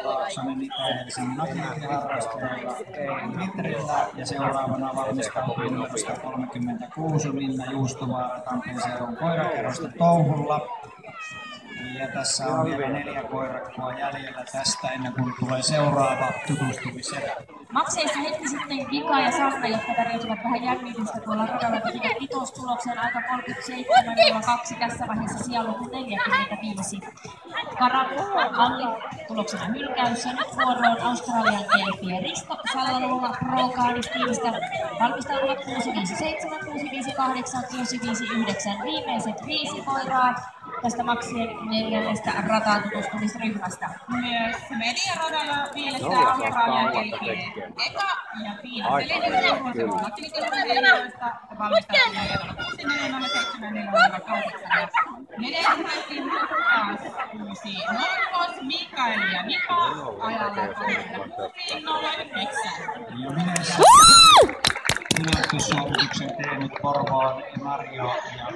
Laaksonen Itä-Helsingin atleettiharrastajalla metrillä ja seuraavana valmistautuu numerosta 36 Minna Juustovaara Tampereen seudun koirakerrosta touhulla. Ja tässä on vielä 4 koirakkoa jäljellä tästä ennen kuin tulee seuraava tutustumiserä. Makseista hetki sitten Vika ja Sanna, jotka tarjosivat vähän jännitystä tuolla radalla, tekivät kitostuloksen aika 37,2 tässä vaiheessa sijaluku 45. Karat Alli tuloksena hylkäys ja nyt vuoroon Australian Elfi ja Risto Sallalla Pro Cardiff-tiimistä valmistautuvat 657, 658, 659 viimeiset 5 koiraa tästä Maxien 4. rataan tutustumisryhmästä. Myös mediaradalla mielestään Australian Elfi eka ja Tiina Selinen vuorolla kilpailusta valmistautuja Eeva 6, 4, 7, 4, 8. Neljännekin taas 6 Norkos, Mikael ja Mika ajalla 36.09. Ja minä yllätyssuorituksen tehnyt Porvoon Mario ja